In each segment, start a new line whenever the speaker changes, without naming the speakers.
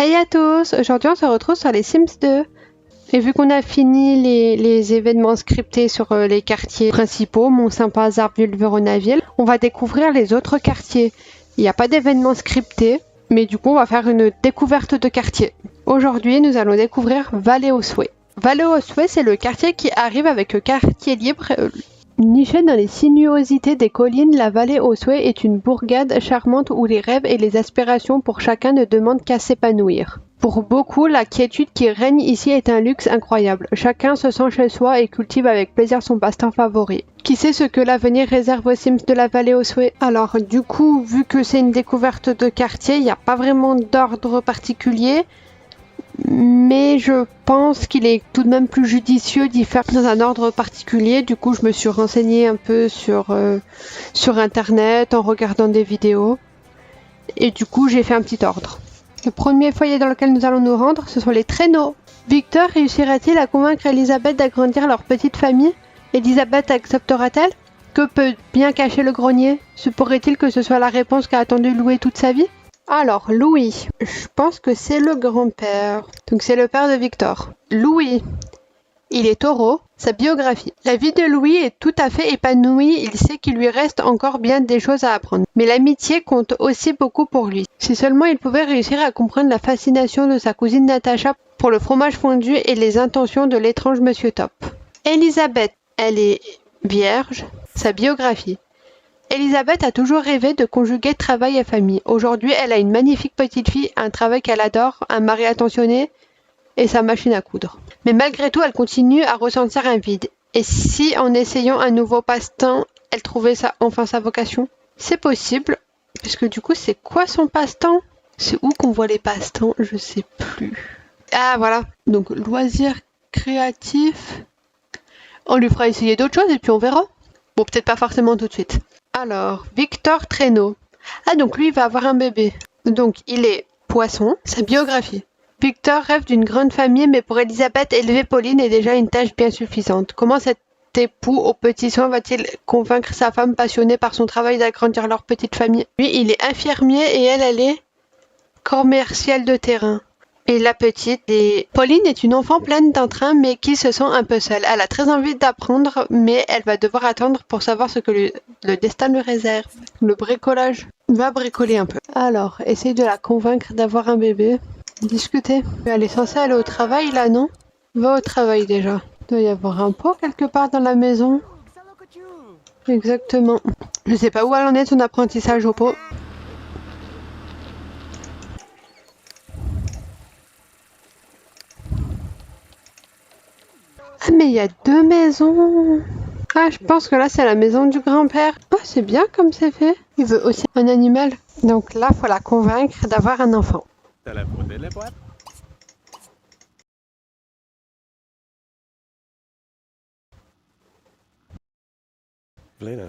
Hey à tous! Aujourd'hui on se retrouve sur les Sims 2. Et vu qu'on a fini les événements scriptés sur les quartiers principaux, Mont-Saint-Pazard, Vulveronaville, on va découvrir les autres quartiers. Il n'y a pas d'événements scriptés, mais du coup on va faire une découverte de quartier. Aujourd'hui nous allons découvrir Vallée-aux-Souhaits. Vallée-aux-Souhaits, c'est le quartier qui arrive avec le quartier libre. Nichée dans les sinuosités des collines, la Vallée-aux-Souhaits est une bourgade charmante où les rêves et les aspirations pour chacun ne demandent qu'à s'épanouir. Pour beaucoup, la quiétude qui règne ici est un luxe incroyable. Chacun se sent chez soi et cultive avec plaisir son passe-temps favori. Qui sait ce que l'avenir réserve aux Sims de la Vallée-aux-Souhaits? Alors du coup, vu que c'est une découverte de quartier, il n'y a pas vraiment d'ordre particulier. Mais je pense qu'il est tout de même plus judicieux d'y faire dans un ordre particulier. Du coup, je me suis renseignée un peu sur internet en regardant des vidéos. Et du coup, j'ai fait un petit ordre. Le premier foyer dans lequel nous allons nous rendre, ce sont les traîneaux. Victor réussira-t-il à convaincre Elisabeth d'agrandir leur petite famille? Elisabeth acceptera-t-elle? Que peut bien cacher le grenier? Se pourrait-il que ce soit la réponse qu'a attendu Louis toute sa vie? Alors, Louis, je pense que c'est le grand-père. Donc c'est le père de Victor. Louis, il est taureau. Sa biographie. La vie de Louis est tout à fait épanouie, il sait qu'il lui reste encore bien des choses à apprendre. Mais l'amitié compte aussi beaucoup pour lui. Si seulement il pouvait réussir à comprendre la fascination de sa cousine Natacha pour le fromage fondu et les intentions de l'étrange Monsieur Top. Elisabeth, elle est vierge. Sa biographie. Elisabeth a toujours rêvé de conjuguer travail et famille. Aujourd'hui, elle a une magnifique petite fille, un travail qu'elle adore, un mari attentionné et sa machine à coudre. Mais malgré tout, elle continue à ressentir un vide. Et si, en essayant un nouveau passe-temps, elle trouvait enfin sa vocation? C'est possible, puisque du coup, c'est quoi son passe-temps? C'est où qu'on voit les passe-temps? Je sais plus. Ah, voilà. Donc, loisirs créatifs. On lui fera essayer d'autres choses et puis on verra. Bon, peut-être pas forcément tout de suite. Alors, Victor Traîneau. Ah, donc lui, il va avoir un bébé. Donc, il est poisson. Sa biographie. Victor rêve d'une grande famille, mais pour Elisabeth, élever Pauline est déjà une tâche bien suffisante. Comment cet époux aux petits soins va-t-il convaincre sa femme passionnée par son travail d'agrandir leur petite famille? Lui, il est infirmier et elle est commerciale de terrain. Et la petite, Pauline est une enfant pleine d'entrain, mais qui se sent un peu seule. Elle a très envie d'apprendre, mais elle va devoir attendre pour savoir ce que le destin lui réserve. Le bricolage va bricoler un peu. Alors, essaye de la convaincre d'avoir un bébé. Discuter. Elle est censée aller au travail là, non? Va au travail déjà. Il doit y avoir un pot quelque part dans la maison. Exactement. Je sais pas où elle en est son apprentissage au pot. Ah mais il y a deux maisons. Ah, je pense que là c'est la maison du grand-père. Oh, c'est bien comme c'est fait. Il veut aussi un animal. Donc là, faut la convaincre d'avoir un enfant.
Lena.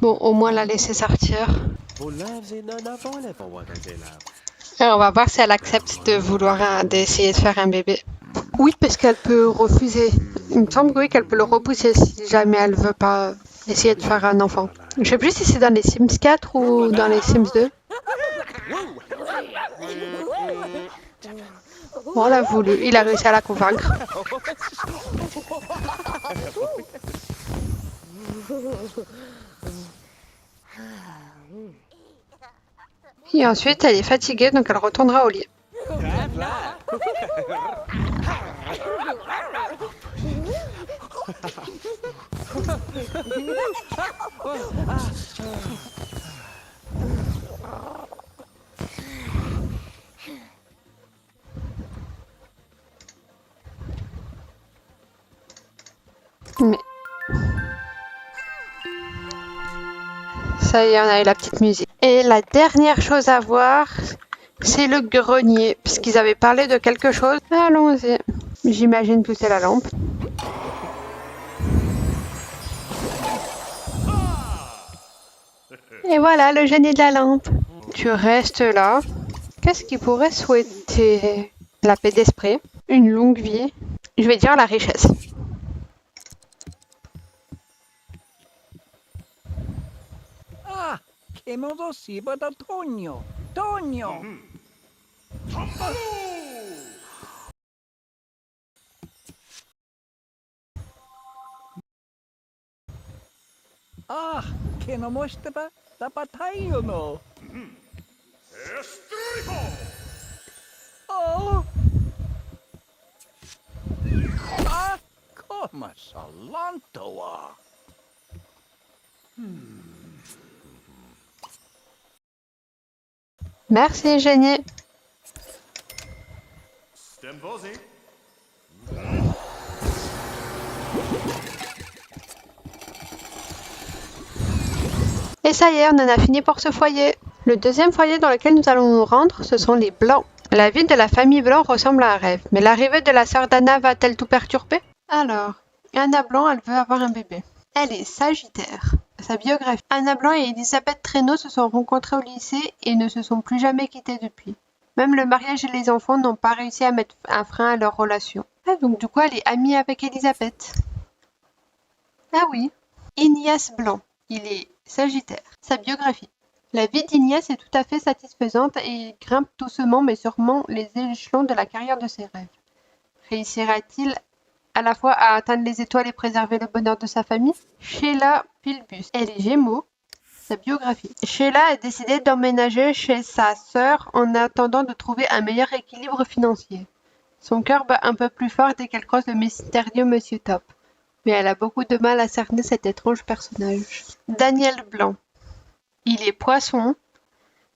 Bon, au moins la laisser sortir. Et on va voir si elle accepte de vouloir d'essayer de faire un bébé. Oui, parce qu'elle peut refuser. Il me semble oui, qu'elle peut le repousser si jamais elle veut pas essayer de faire un enfant. Je sais plus si c'est dans les Sims 4 ou dans les Sims 2. Bon, elle a voulu. Il a réussi à la convaincre. Et ensuite, elle est fatiguée, donc elle retournera au lit. Mais... ça y est, on a eu la petite musique. Et la dernière chose à voir, c'est le grenier, puisqu'ils avaient parlé de quelque chose. Allons-y. J'imagine que c'est la lampe. Et voilà le génie de la lampe. Tu restes là. Qu'est-ce qu'il pourrait souhaiter? La paix d'esprit, une longue vie. Je vais dire la richesse.
Ah, che modo si da Tonio. Tonio. Ah, che non mostra da battaglio no. Oh. Ah, come salantoa.
Merci, génie. Et ça y est, on en a fini pour ce foyer. Le deuxième foyer dans lequel nous allons nous rendre, ce sont les Blancs. La vie de la famille Blanc ressemble à un rêve, mais l'arrivée de la sœur d'Anna va-t-elle tout perturber? Alors, Anna Blanc, elle veut avoir un bébé. Elle est Sagittaire. Sa biographie. Anna Blanc et Elisabeth Traîneau se sont rencontrés au lycée et ne se sont plus jamais quittés depuis. Même le mariage et les enfants n'ont pas réussi à mettre un frein à leur relation. Ah, donc du coup, elle est amie avec Elisabeth. Ah oui. Ignace Blanc. Il est Sagittaire. Sa biographie. La vie d'Ignace est tout à fait satisfaisante et il grimpe doucement mais sûrement les échelons de la carrière de ses rêves. Réussira-t-il à la fois à atteindre les étoiles et préserver le bonheur de sa famille? Sheila Pilbus. Elle est Gémeaux. Sa biographie. Sheila a décidé d'emménager chez sa sœur en attendant de trouver un meilleur équilibre financier. Son cœur bat un peu plus fort dès qu'elle croise le mystérieux Monsieur Top. Mais elle a beaucoup de mal à cerner cet étrange personnage. Daniel Blanc. Il est Poisson.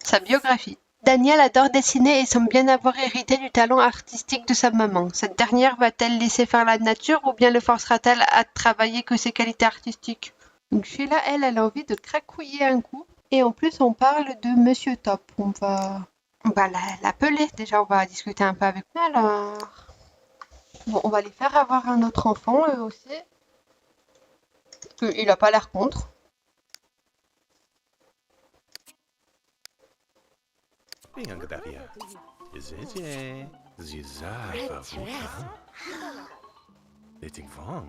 Sa biographie. Daniel adore dessiner et semble bien avoir hérité du talent artistique de sa maman. Cette dernière va-t-elle laisser faire la nature ou bien le forcera-t-elle à travailler que ses qualités artistiques? Donc Sheila, elle a envie de cracouiller un coup. Et en plus, on parle de Monsieur Top. On va l'appeler. Déjà, on va discuter un peu avec lui. Alors... Bon, on va les faire avoir un autre enfant, eux aussi. Parce qu'il a pas l'air contre.
Bianca Zeze, Zizava, Dating Fong,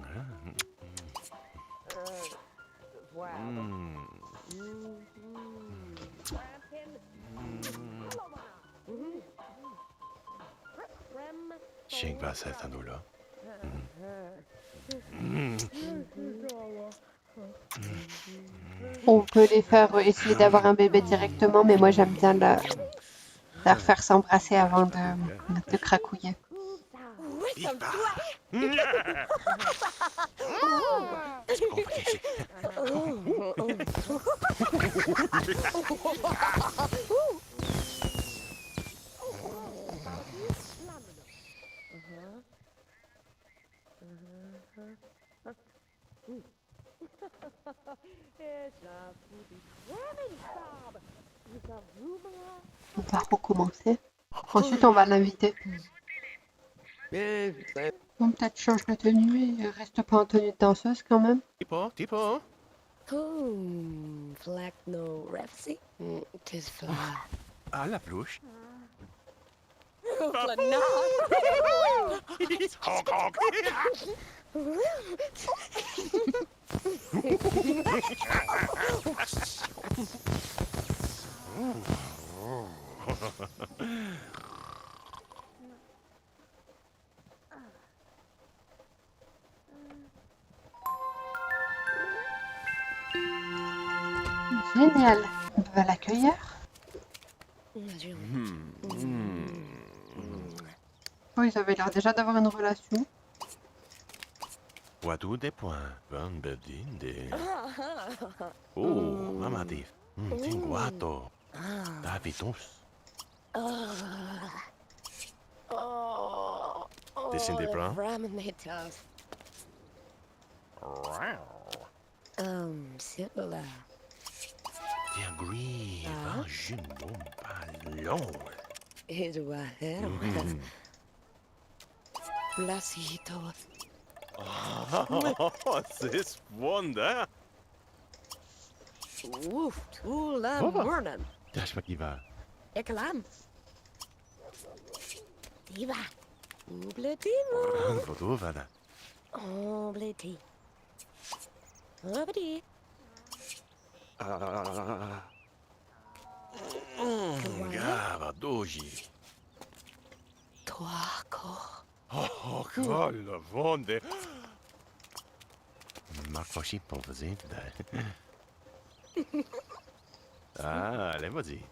Shing va là.
On peut les faire essayer d'avoir un bébé directement, mais moi j'aime bien leur faire s'embrasser avant de cracouiller. On va recommencer. Ensuite, on va l'inviter. On peut-être change de tenue et reste pas en tenue de danseuse quand même.
Tipo.
Flack no refsy. Tis fly.
À la plouche. Honk, honk.
Génial. On va l'accueillir. Oh, ils avaient l'air déjà d'avoir une relation.
Wadu des points. Van bedinde. Oh, mamma di. Tinguato. Davidos. Dessin des plans.
Sibilla.
Tiens, gris,
Ah.
va, je m'en ballon.
It was Blasito.
Oh, this wonder.
Oof, tula
Baba.
morning.
Das war Kiva.
Ekalam. Diva. Obletivo.
Wat hoor we dat?
Obleti. Obedi.
Gava doji.
Tuaco.
Oh, kolla wonder. Mag was je på verzin daar. Ah, let maar zien.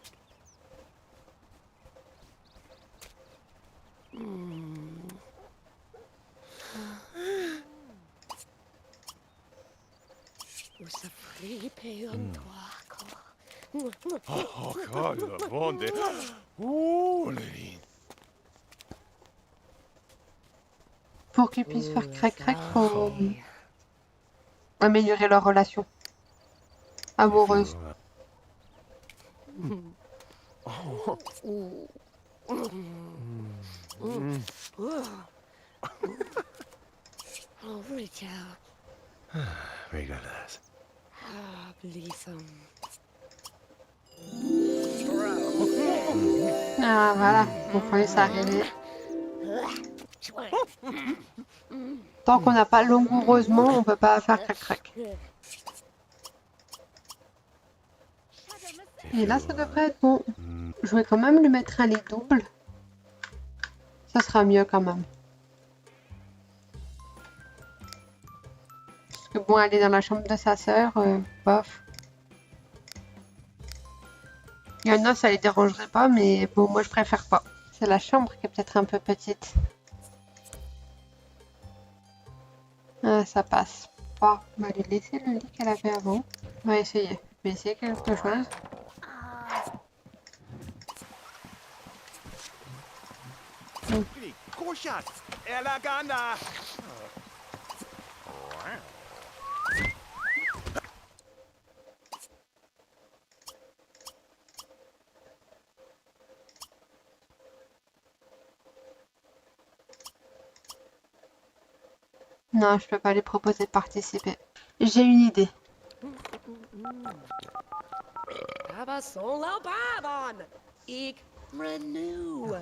Usa fripe on tuaco.
Oh, kolla wonder. Oeh, Levin.
Pour qu'ils puissent faire crac-crac, faut améliorer leur relation amoureuse.
Oh, Richard.
Regardez.
Ah, Blissum.
Ah voilà, il fallait s'arrêter. Tant qu'on n'a pas langoureusement, on peut pas faire crac-crac. Et là, ça devrait être bon. Je vais quand même lui mettre un lit double. Ça sera mieux quand même. Parce que bon, aller dans la chambre de sa sœur, bof. Il y en a, ça les dérangerait pas, mais bon, moi je préfère pas. C'est la chambre qui est peut-être un peu petite. Ah, ça passe. Bon, on va lui laisser le lit qu'elle avait avant. On va essayer. Je vais essayer quelque chose.
Koshat. Ella gana.
Non, je peux pas lui proposer de participer. J'ai une idée.
Baba solo babon. Ik renew.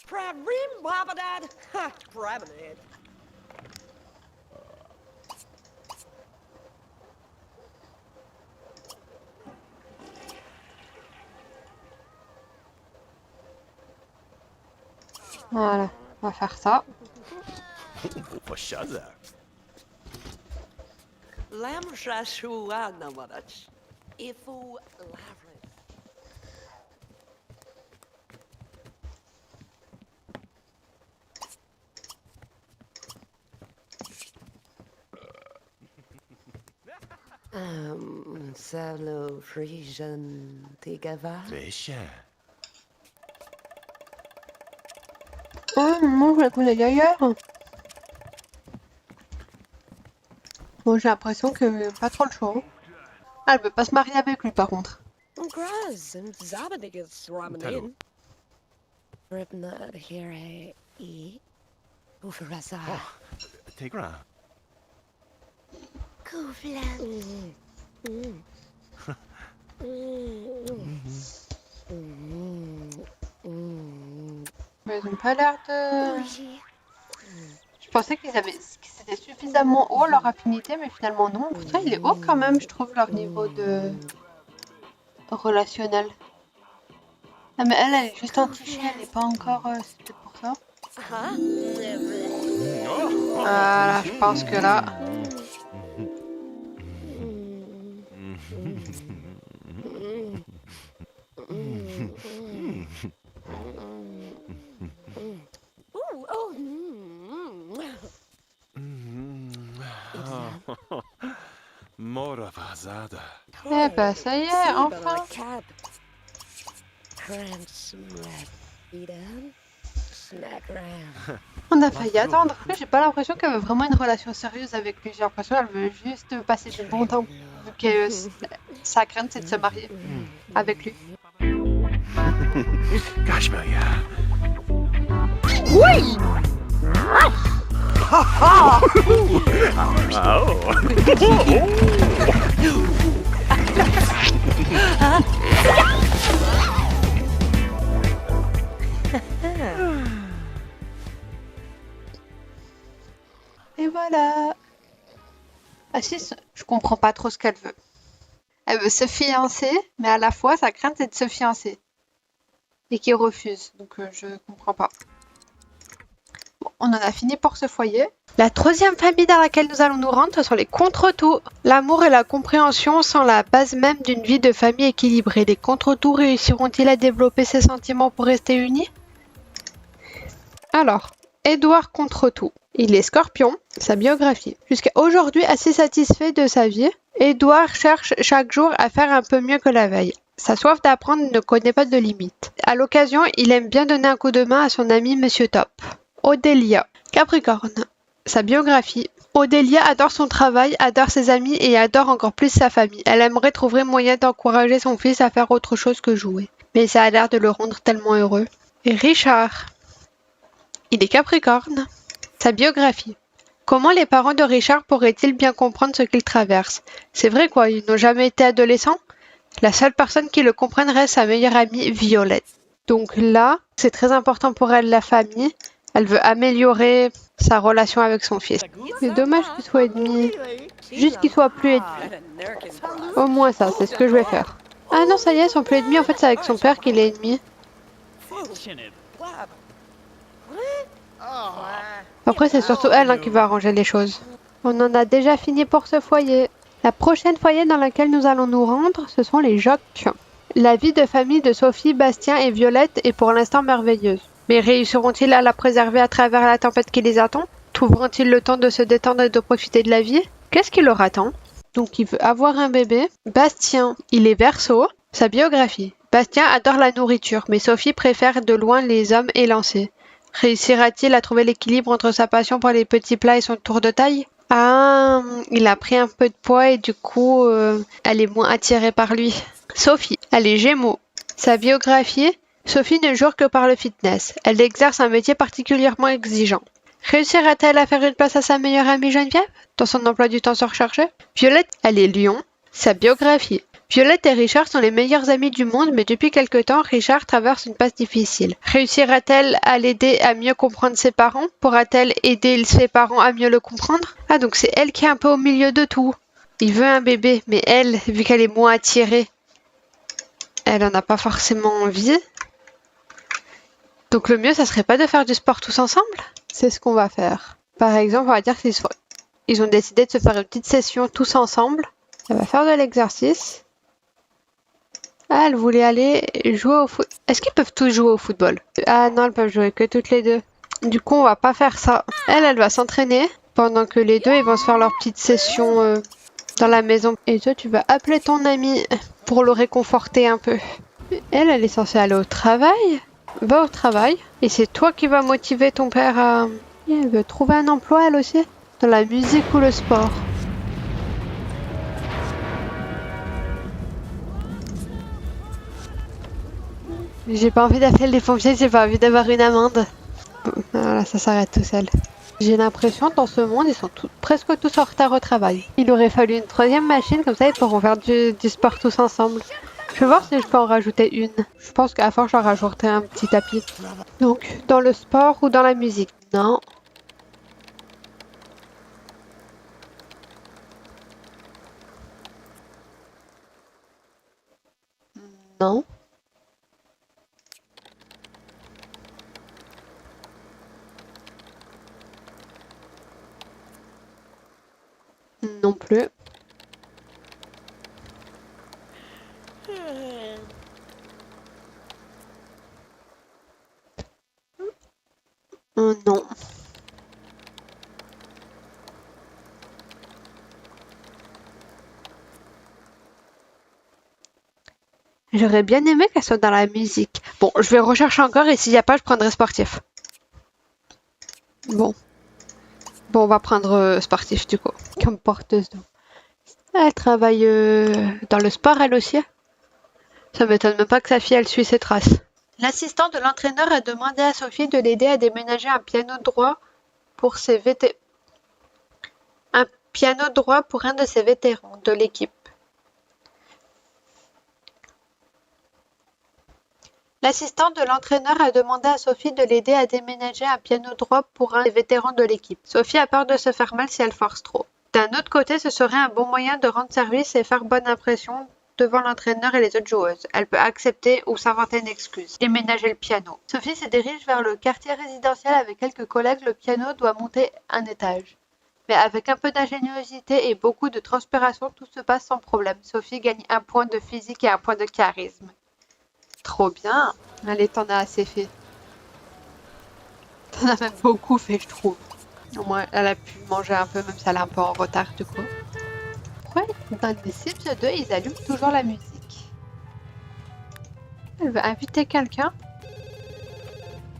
Pravrim babadad. Ha, Pravinid.
Voilà, on va faire ça.
Poshaza.
Lamsha shuana wadach. Ifu lavrit. Salo Frisian Tigava.
Fischer.
Oh, non, je la connais ailleurs. Bon, j'ai l'impression que pas trop le choix. Ah, elle veut pas se marier avec lui par contre.
Graz and Zabadigas
Talo.
Ramanin. Ripna here e. Ufrasa.
Tegra.
Kufla.
Mais ils ont pas l'air de... Je pensais que c'était suffisamment haut leur affinité, mais finalement non. Pourtant, il est haut quand même, je trouve, leur niveau de relationnel. Ah, mais elle est juste entichée, elle n'est pas encore... c'est peut-être pour ça. Voilà, je pense que là...
Moravazada.
Eh ben, ça y est, enfin. On a failli attendre. J'ai pas l'impression qu'elle veut vraiment une relation sérieuse avec lui. J'ai l'impression qu'elle veut juste passer du bon temps. Vu que sa crainte, c'est de se marier avec lui.
Gosh, Melia.
Et voilà. Assis, je comprends pas trop ce qu'elle veut. Elle veut se fiancer, mais à la fois, sa crainte, c'est de se fiancer. Et qu'il refuse, donc je comprends pas. Bon, on en a fini pour ce foyer. La troisième famille dans laquelle nous allons nous rendre, ce sont les contre-tout. L'amour et la compréhension sont la base même d'une vie de famille équilibrée. Les contre-tout réussiront-ils à développer ces sentiments pour rester unis? Alors, Édouard Contretout. Il est scorpion, sa biographie. Jusqu'à aujourd'hui assez satisfait de sa vie, Édouard cherche chaque jour à faire un peu mieux que la veille. Sa soif d'apprendre ne connaît pas de limite. À l'occasion, il aime bien donner un coup de main à son ami Monsieur Top. Odélia, Capricorne. Sa biographie. Odélia adore son travail, adore ses amis et adore encore plus sa famille. Elle aimerait trouver moyen d'encourager son fils à faire autre chose que jouer. Mais ça a l'air de le rendre tellement heureux. Et Richard. Il est Capricorne. Sa biographie. Comment les parents de Richard pourraient-ils bien comprendre ce qu'il traverse? C'est vrai quoi, ils n'ont jamais été adolescents? La seule personne qui le comprendrait est sa meilleure amie Violette. Donc là, c'est très important pour elle, la famille. Elle veut améliorer sa relation avec son fils. C'est dommage qu'il soit ennemi. Juste qu'il soit plus ennemi. Au moins ça, c'est ce que je vais faire. Ah non, ça y est, ils sont plus ennemis. En fait, c'est avec son père qu'il est ennemi. Après, c'est surtout elle qui va arranger les choses. On en a déjà fini pour ce foyer. La prochaine foyer dans laquelle nous allons nous rendre, ce sont les Jocs. La vie de famille de Sophie, Bastien et Violette est pour l'instant merveilleuse. Mais réussiront-ils à la préserver à travers la tempête qui les attend? Trouveront-ils le temps de se détendre et de profiter de la vie? Qu'est-ce qui leur attend? Donc il veut avoir un bébé. Bastien, il est Verseau. Sa biographie. Bastien adore la nourriture, mais Sophie préfère de loin les hommes élancés. Réussira-t-il à trouver l'équilibre entre sa passion pour les petits plats et son tour de taille? Ah, il a pris un peu de poids et du coup, elle est moins attirée par lui. Sophie, elle est Gémeaux. Sa biographie, Sophie ne jure que par le fitness. Elle exerce un métier particulièrement exigeant. Réussira-t-elle à faire une place à sa meilleure amie Geneviève dans son emploi du temps surchargé? Violette, elle est Lion. Sa biographie. Violette et Richard sont les meilleurs amis du monde, mais depuis quelque temps, Richard traverse une passe difficile. Réussira-t-elle à l'aider à mieux comprendre ses parents? Pourra-t-elle aider ses parents à mieux le comprendre? Ah, donc c'est elle qui est un peu au milieu de tout. Il veut un bébé, mais elle, vu qu'elle est moins attirée, elle en a pas forcément envie. Donc le mieux, ça serait pas de faire du sport tous ensemble? C'est ce qu'on va faire. Par exemple, on va dire qu'ils ont décidé de se faire une petite session tous ensemble. Elle va faire de l'exercice. Ah, elle voulait aller jouer au foot. Est-ce qu'ils peuvent tous jouer au football? Ah non, elles peuvent jouer que toutes les deux. Du coup, on va pas faire ça. Elle va s'entraîner pendant que les deux, ils vont se faire leur petite session dans la maison. Et toi, tu vas appeler ton ami pour le réconforter un peu. Elle est censée aller au travail. Va au travail. Et c'est toi qui vas motiver ton père à... Elle veut trouver un emploi, elle aussi. Dans la musique ou le sport. J'ai pas envie d'appeler les pompiers, j'ai pas envie d'avoir une amende. Voilà, ça s'arrête tout seul. J'ai l'impression dans ce monde, ils sont presque tous en retard au travail. Il aurait fallu une troisième machine, comme ça ils pourront faire du sport tous ensemble. Je vais voir si je peux en rajouter une. Je pense qu'à force, je leur rajouterai un petit tapis. Donc, dans le sport ou dans la musique? Non. Non. Non plus. Non. J'aurais bien aimé qu'elle soit dans la musique. Bon, je vais rechercher encore et s'il n'y a pas, je prendrai sportif. Bon. Bon, on va prendre sportif du coup, comme porteuse d'eau. Elle travaille dans le sport elle aussi. Ça m'étonne même pas que sa fille elle suit ses traces. L'assistant de l'entraîneur a demandé à Sophie de l'aider à déménager un piano droit pour un piano droit pour un de ses vétérans de l'équipe. L'assistant de l'entraîneur a demandé à Sophie de l'aider à déménager un piano droit pour un des vétérans de l'équipe. Sophie a peur de se faire mal si elle force trop. D'un autre côté, ce serait un bon moyen de rendre service et faire bonne impression devant l'entraîneur et les autres joueuses. Elle peut accepter ou s'inventer une excuse. Déménager le piano. Sophie se dirige vers le quartier résidentiel avec quelques collègues. Le piano doit monter un étage. Mais avec un peu d'ingéniosité et beaucoup de transpiration, tout se passe sans problème. Sophie gagne un point de physique et un point de charisme. Trop bien. Allez, t'en as assez fait. T'en as même beaucoup fait, je trouve. Au moins, elle a pu manger un peu, même si elle est un peu en retard, du coup. Pourquoi dans les Sims 2, ils allument toujours la musique? Elle veut inviter quelqu'un.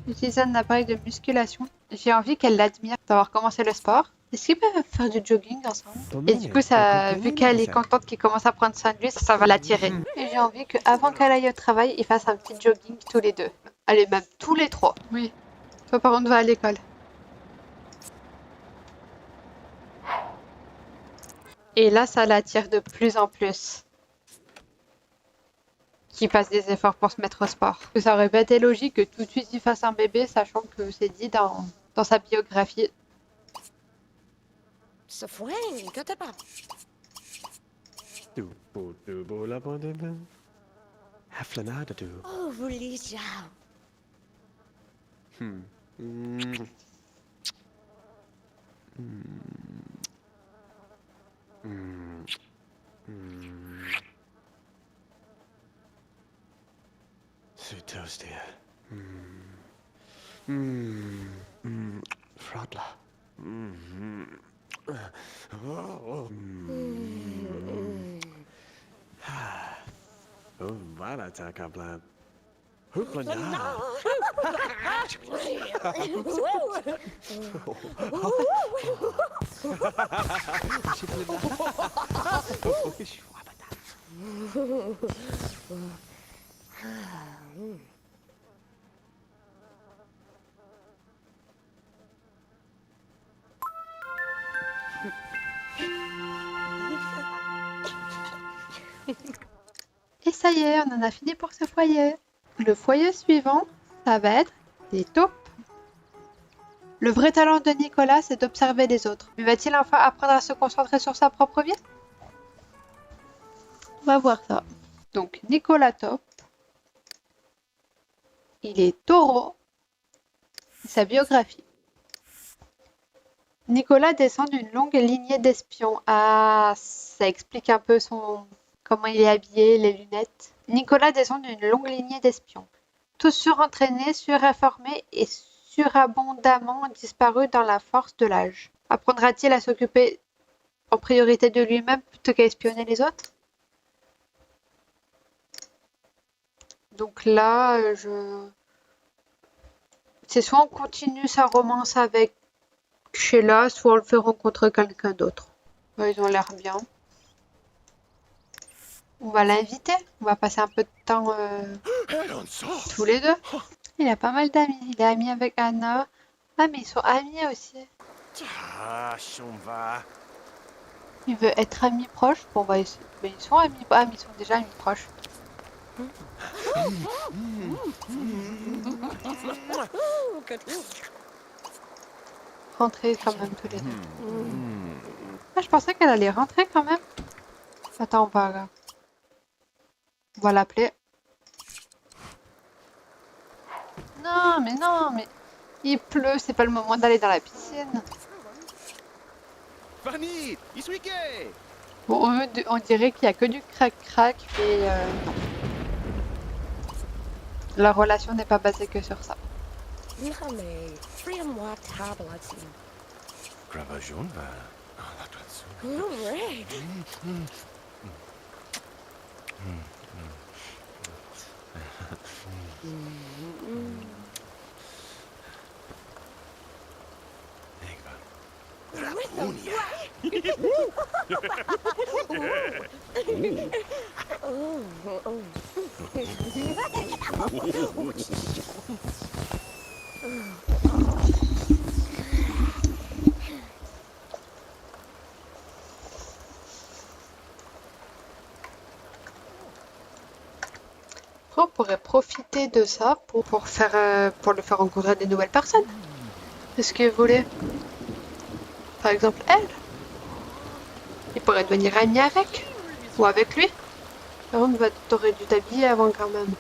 Utiliser un appareil de musculation. J'ai envie qu'elle l'admire d'avoir commencé le sport. Est-ce qu'ils peuvent faire du jogging ensemble? Et du coup, ça, vu qu'elle est contente qu'il commence à prendre soin de lui, ça va l'attirer. Et j'ai envie qu'avant qu'elle aille au travail, ils fassent un petit jogging tous les deux. Allez, même tous les trois. Oui. Toi, par contre, va à l'école. Et là, ça l'attire de plus en plus. Qu'il fasse des efforts pour se mettre au sport. Que ça aurait pas été logique que tout de suite il fasse un bébé, sachant que c'est dit dans sa biographie.
Safouin, que t'as pas?
Dubo la bonne Haflanada du.
Oh, Religia.
So toasty. Frodla. Oh, voilà, ta kabla. Hoopla.
Et ça y est, on en a fini pour ce foyer. Le foyer suivant, ça va être les taupes. Le vrai talent de Nicolas, c'est d'observer les autres. Mais va-t-il enfin apprendre à se concentrer sur sa propre vie? On va voir ça. Donc, Nicolas Taupe. Il est taureau. Sa biographie. Nicolas descend d'une longue lignée d'espions. Ah, ça explique un peu comment il est habillé, les lunettes. Nicolas descend d'une longue lignée d'espions. Tous surentraînés, surinformés et surabondamment disparus dans la force de l'âge. Apprendra-t-il à s'occuper en priorité de lui-même plutôt qu'à espionner les autres? Donc là, c'est soit on continue sa romance avec Sheila, soit on le fait rencontrer quelqu'un d'autre. Ils ont l'air bien. On va l'inviter. On va passer un peu de temps tous les deux. Il a pas mal d'amis. Il est ami avec Anna. Ah, mais ils sont amis aussi.
Ah, Shumva.
Il veut être ami proche. Bon, bah, ils sont amis. Ah, mais ils sont déjà amis proches. Rentrer quand même tous les deux. Ah, je pensais qu'elle allait rentrer quand même. Attends, on va l'appeler. Non, mais il pleut, c'est pas le moment d'aller dans la piscine.
Vanille, Iswike.
Bon, on dirait qu'il y a que du crac-crac, mais non. La relation n'est pas basée que sur ça.
Nihame, friam-moi tablatin.
Gravajon va. Ah, la trace.
Hooray! With the oh, oh.
On pourrait profiter de ça pour le faire rencontrer des nouvelles personnes. Est-ce que vous voulez? Par exemple, elle. Il pourrait devenir ami avec. Ou avec lui. Par contre, t'aurais dû t'habiller avant quand même.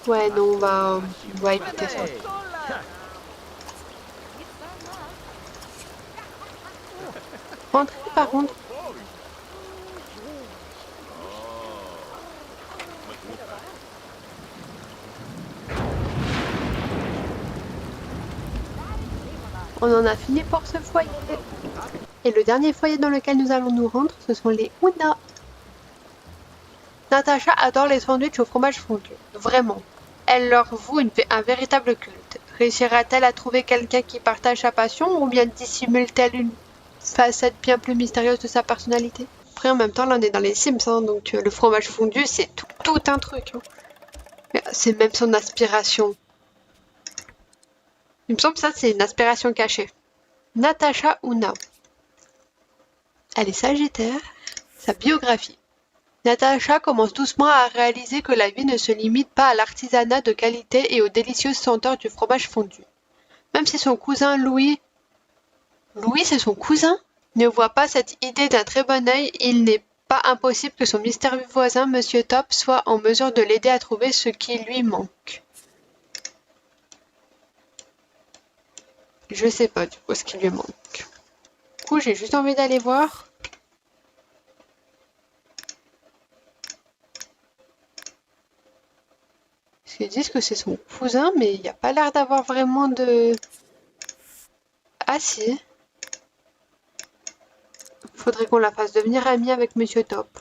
Ouais, non, on va éviter ça. Rentrez par contre. On en a fini pour ce foyer. Et le dernier foyer dans lequel nous allons nous rendre, ce sont les Una. Natacha adore les sandwichs au fromage fondu. Vraiment. Elle leur voue un véritable culte. Réussira-t-elle à trouver quelqu'un qui partage sa passion ou bien dissimule-t-elle une facette bien plus mystérieuse de sa personnalité? Après, en même temps, là, on est dans les Sims, hein, donc le fromage fondu, c'est tout un truc. Hein. C'est même son aspiration. Il me semble que ça, c'est une aspiration cachée. Natacha Una. Elle est Sagittaire. Sa biographie. Natacha commence doucement à réaliser que la vie ne se limite pas à l'artisanat de qualité et aux délicieuses senteurs du fromage fondu. Même si son cousin Louis, c'est son cousin, ne voit pas cette idée d'un très bon œil, il n'est pas impossible que son mystérieux voisin, Monsieur Top, soit en mesure de l'aider à trouver ce qui lui manque. Je sais pas du coup ce qui lui manque. Du coup, j'ai juste envie d'aller voir. Ils disent que c'est son cousin, mais il n'y a pas l'air d'avoir vraiment de... Ah si. Faudrait qu'on la fasse devenir amie avec Monsieur Top.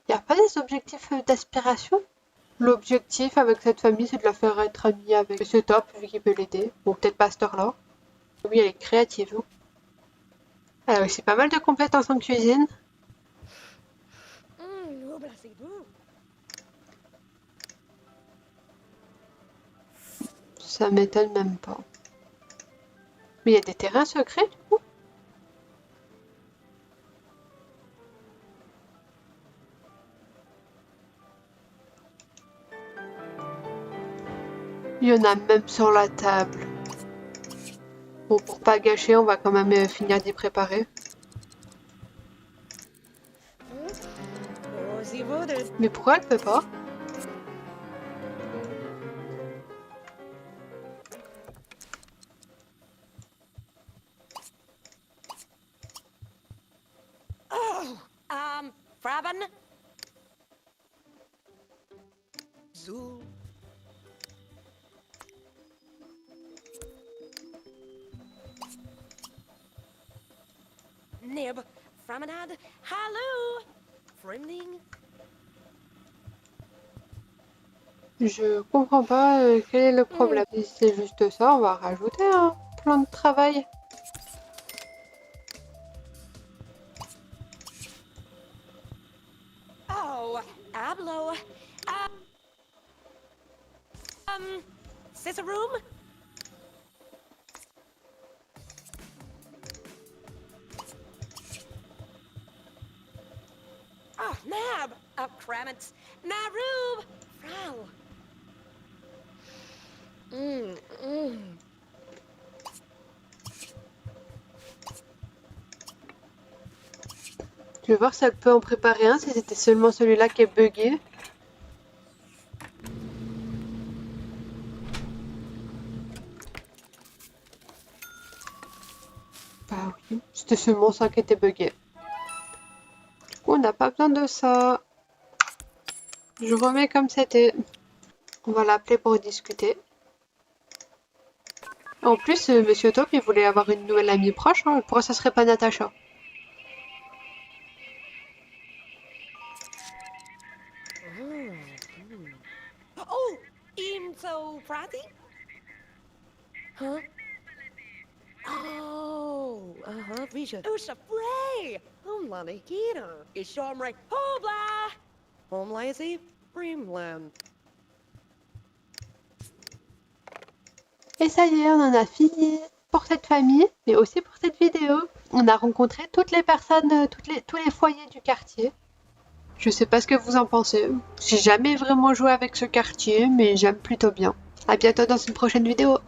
Il n'y a pas des objectifs d'aspiration? L'objectif avec cette famille, c'est de la faire être amie avec Monsieur Top, vu qu'il peut l'aider. Bon, peut-être pas à cette heure-là. Oui, elle est créative. Elle a aussi pas mal de compétences en cuisine. Ça m'étonne même pas. Mais il y a des terrains secrets du coup? Il y en a même sur la table. Bon, pour pas gâcher, on va quand même finir d'y préparer. Mais pourquoi elle peut pas?
Fraben? Zoo. Nib. Framanad. Hallo. Fremling.
Je comprends pas quel est le problème. Si c'est juste ça, on va rajouter un plan de travail.
Oh, hablo. Is a room? Oh, Nab. Kramit. Naroob. Frau.
Je vais voir si elle peut en préparer un, si c'était seulement celui-là qui est buggé. Bah oui, c'était seulement ça qui était buggé. Du coup, on n'a pas besoin de ça. Je remets comme c'était. On va l'appeler pour discuter. En plus, Monsieur Top, il voulait avoir une nouvelle amie proche. Hein. Pourquoi ça serait pas Natacha?
Oh, I'm so pretty. Huh? Oh, Visha. Usha Frey. Homlani Kita. Ishamre. Hobla. Homlazy. Brimland.
Et ça y est, on en a fini pour cette famille, mais aussi pour cette vidéo. On a rencontré toutes les personnes, tous les foyers du quartier. Je sais pas ce que vous en pensez. J'ai jamais vraiment joué avec ce quartier, mais j'aime plutôt bien. À bientôt dans une prochaine vidéo.